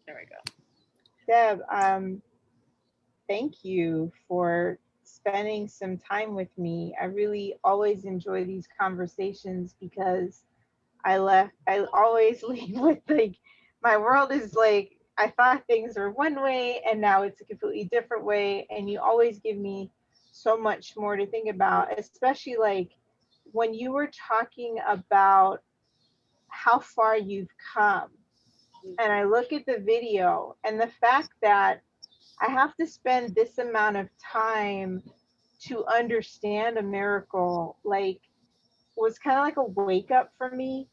There we go. Deb, thank you for spending some time with me. I really always enjoy these conversations because I always leave with like, my world is like, I thought things were one way and now it's a completely different way. And you always give me so much more to think about, especially like when you were talking about how far you've come. And I look at the video and the fact that I have to spend this amount of time to understand a miracle, like, was kind of like a wake up for me.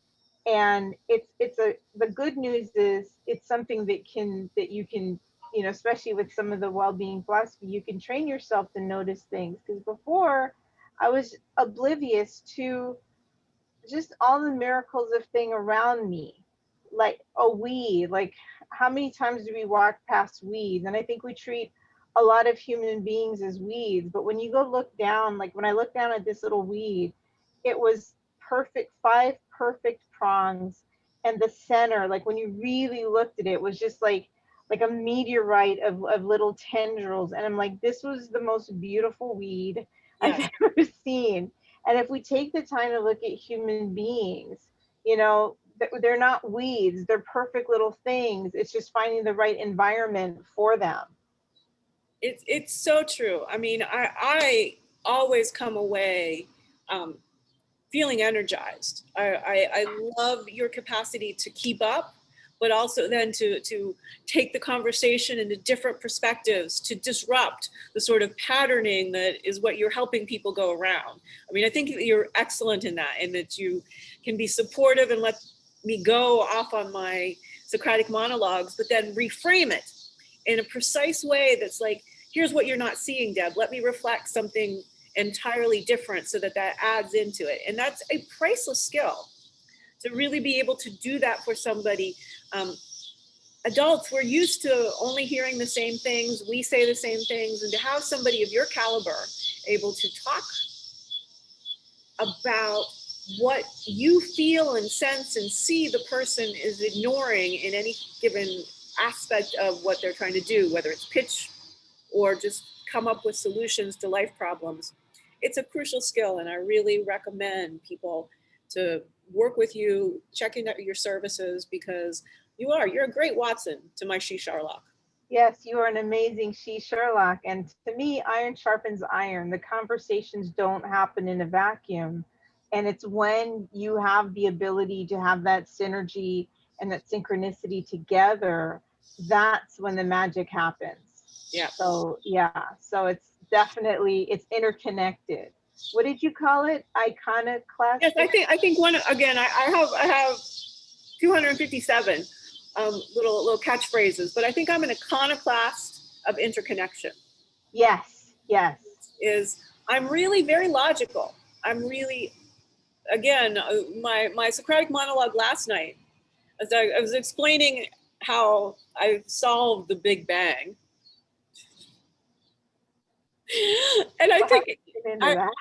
And it's a the good news is it's something that you can, especially with some of the well-being philosophy, you can train yourself to notice things, because before I was oblivious to just all the miracles of thing around me, like a weed. Like, how many times do we walk past weeds? And I think we treat a lot of human beings as weeds, but when you go look down, like when I look down at this little weed, it was perfect, five perfect prongs, and the center, like when you really looked at it, was just like a meteorite of little tendrils. And I'm like, this was the most beautiful weed I've Yes. ever seen. And if we take the time to look at human beings, they're not weeds, they're perfect little things. It's just finding the right environment for them. It's so true. I mean, I always come away um, feeling energized. I love your capacity to keep up, but also then to take the conversation into different perspectives, to disrupt the sort of patterning that is what you're helping people go around. I mean, I think you're excellent in that, and that you can be supportive and let me go off on my Socratic monologues, but then reframe it in a precise way that's like, here's what you're not seeing, Deb. Let me reflect something entirely different so that that adds into it. And that's a priceless skill, to really be able to do that for somebody. Adults, we're used to only hearing the same things, we say the same things, and to have somebody of your caliber able to talk about what you feel and sense and see the person is ignoring in any given aspect of what they're trying to do, whether it's pitch or just come up with solutions to life problems. It's a crucial skill, and I really recommend people to work with you, checking out your services, because you're a great Watson to my She Sherlock. Yes, you are an amazing she Sherlock. And to me, iron sharpens iron. The conversations don't happen in a vacuum. And it's when you have the ability to have that synergy and that synchronicity together, that's when the magic happens. Yeah. So yeah, so it's interconnected. What did you call it? Yes, Iconoclastic? I think one again. I have 257 little catchphrases, but I think I'm an iconoclast of interconnection. Yes, yes. Is I'm really very logical. I'm really, again, my Socratic monologue last night, as I was explaining how I solved the Big Bang, and I We'll have think to get into I, that.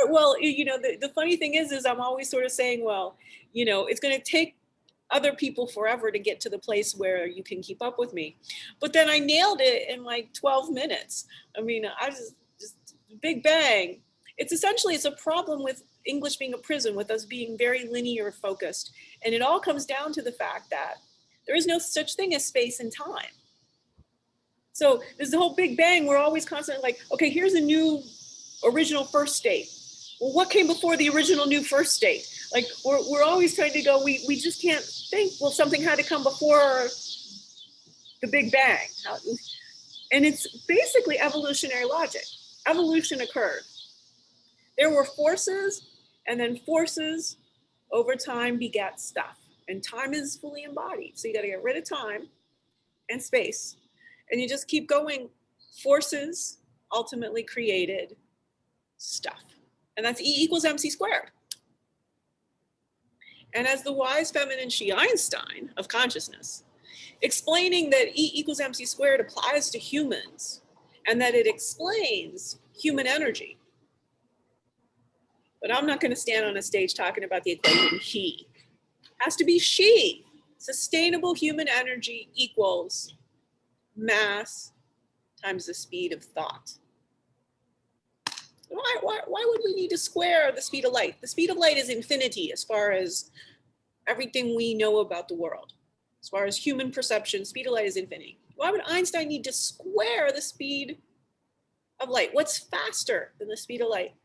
well, the funny thing is I'm always sort of saying, well, it's going to take other people forever to get to the place where you can keep up with me. But then I nailed it in like 12 minutes. I mean, I just Big Bang. It's a problem with English being a prison, with us being very linear focused. And it all comes down to the fact that there is no such thing as space and time. So there's the whole Big Bang. We're always constantly like, okay, here's a new original first state. Well, what came before the original new first state? Like we're always trying to go, we just can't think, well, something had to come before the Big Bang. And it's basically evolutionary logic. Evolution occurred. There were forces, and then forces over time begat stuff. And time is fully embodied. So you got to get rid of time and space. And you just keep going. Forces ultimately created stuff. And that's E equals MC squared. And as the wise feminine she Einstein of consciousness, explaining that E equals MC squared applies to humans and that it explains human energy. But I'm not going to stand on a stage talking about the equation he. It has to be she. Sustainable human energy equals mass times the speed of thought. Why would we need to square the speed of light? The speed of light is infinity as far as everything we know about the world. As far as human perception, speed of light is infinity. Why would Einstein need to square the speed of light? What's faster than the speed of light?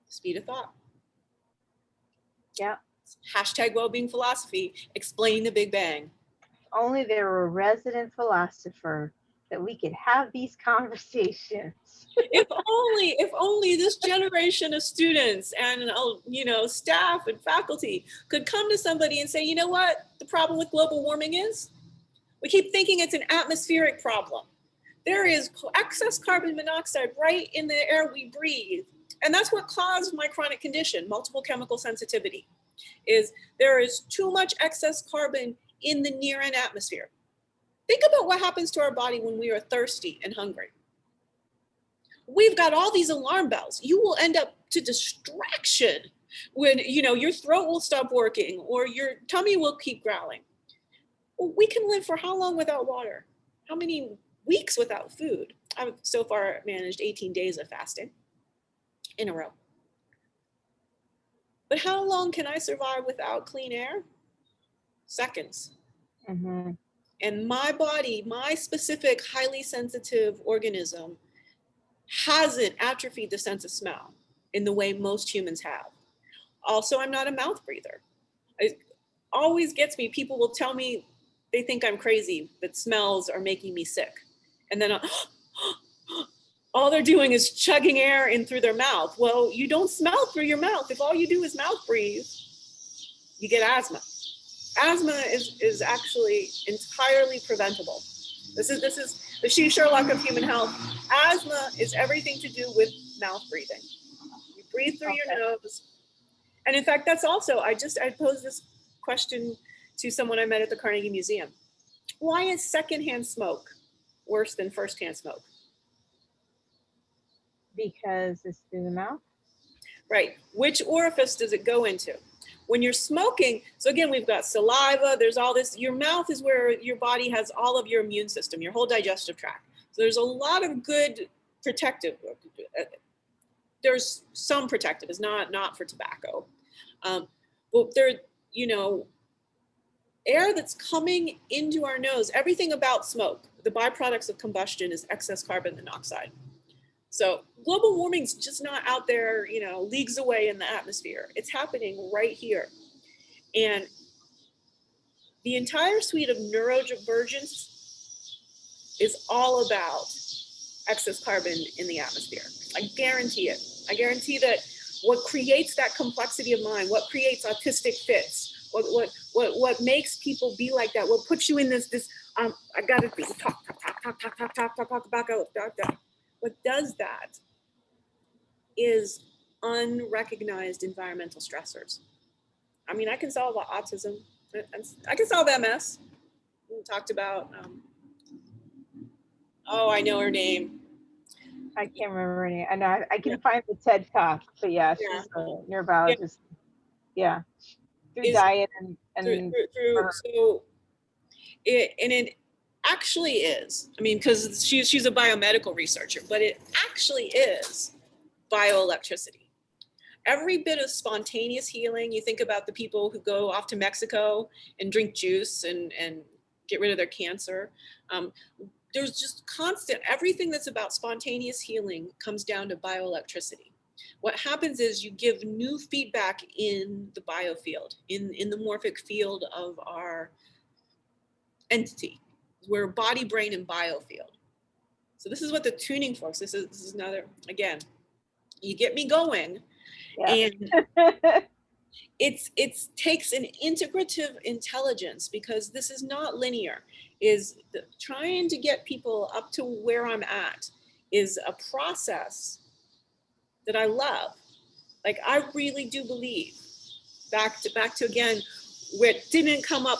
The speed of thought. Yeah. Hashtag well-being philosophy, explaining the Big Bang. Only there were a resident philosopher that we could have these conversations. If only this generation of students and staff and faculty could come to somebody and say, you know what the problem with global warming is? We keep thinking it's an atmospheric problem. There is excess carbon monoxide right in the air we breathe. And that's what caused my chronic condition, multiple chemical sensitivity, is there is too much excess carbon in the near end atmosphere. Think about what happens to our body when we are thirsty and hungry. We've got all these alarm bells. You will end up to distraction when your throat will stop working or your tummy will keep growling. Well, we can live for how long without water? How many weeks without food? I've so far managed 18 days of fasting in a row. But how long can I survive without clean air? Seconds. Mm-hmm. And my body, my specific highly sensitive organism, hasn't atrophied the sense of smell in the way most humans have. Also, I'm not a mouth breather. It always gets me. People will tell me they think I'm crazy, that smells are making me sick. And then all they're doing is chugging air in through their mouth. Well, you don't smell through your mouth. If all you do is mouth breathe, you get asthma. Asthma is actually entirely preventable. This is the Sherlock of human health. Asthma is everything to do with mouth breathing. You breathe through your nose. And in fact, that's also, I posed this question to someone I met at the Carnegie Museum. Why is secondhand smoke worse than firsthand smoke? Because it's through the mouth. Right. Which orifice does it go into? When you're smoking, so again, we've got saliva, there's all this, your mouth is where your body has all of your immune system, your whole digestive tract. So there's a lot of good protective, there's some protective, it's not for tobacco. But there, air that's coming into our nose, everything about smoke, the byproducts of combustion is excess carbon monoxide. So global warming's just not out there, leagues away in the atmosphere. It's happening right here. And the entire suite of neurodivergence is all about excess carbon in the atmosphere. I guarantee it. I guarantee that what creates that complexity of mind, what creates autistic fits, what makes people be like that, what puts you in this I gotta talk. What does that is unrecognized environmental stressors. I mean, I can solve autism. I can solve MS. We talked about, I know her name. I can't remember her name. And I can find the TED Talk, but she's a neurobiologist. Yeah. Through diet and so it actually is, I mean, because she's a biomedical researcher, but it actually is bioelectricity. Every bit of spontaneous healing, you think about the people who go off to Mexico and drink juice and get rid of their cancer. There's just constant, everything that's about spontaneous healing comes down to bioelectricity. What happens is you give new feedback in the biofield, in the morphic field of our entity. We're body, brain, and biofield. So this is what the tuning forks, this is another, again, you get me going. Yeah. And it takes an integrative intelligence, because this is not linear. Trying to get people up to where I'm at is a process that I love. Like, I really do believe, back to again, where it didn't come up,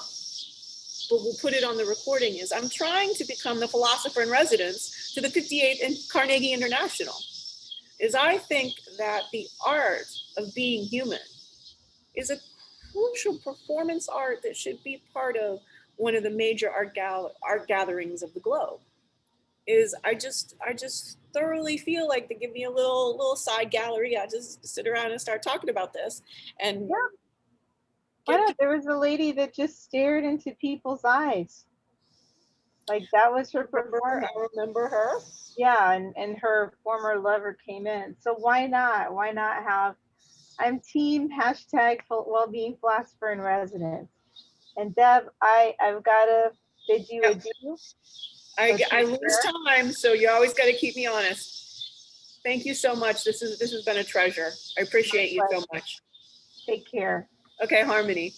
but we'll put it on the recording, is I'm trying to become the philosopher in residence to the 58th and Carnegie International. I think that the art of being human is a crucial performance art that should be part of one of the major art gatherings of the globe. Is I just thoroughly feel like they give me a little side gallery. I just sit around and start talking about this and Yeah. Why get not? people. There was a lady that just stared into people's eyes. Like that was her performance. I remember her. Yeah, and her former lover came in. So why not? Why not have, I'm team hashtag wellbeing philosopher in residence. And Deb, I've gotta bid you Yep. adieu. I, So I take lose care. time, so you always got to keep me honest. Thank you so much. This has been a treasure. I My appreciate you so pleasure. much. Take care. Okay, Harmony.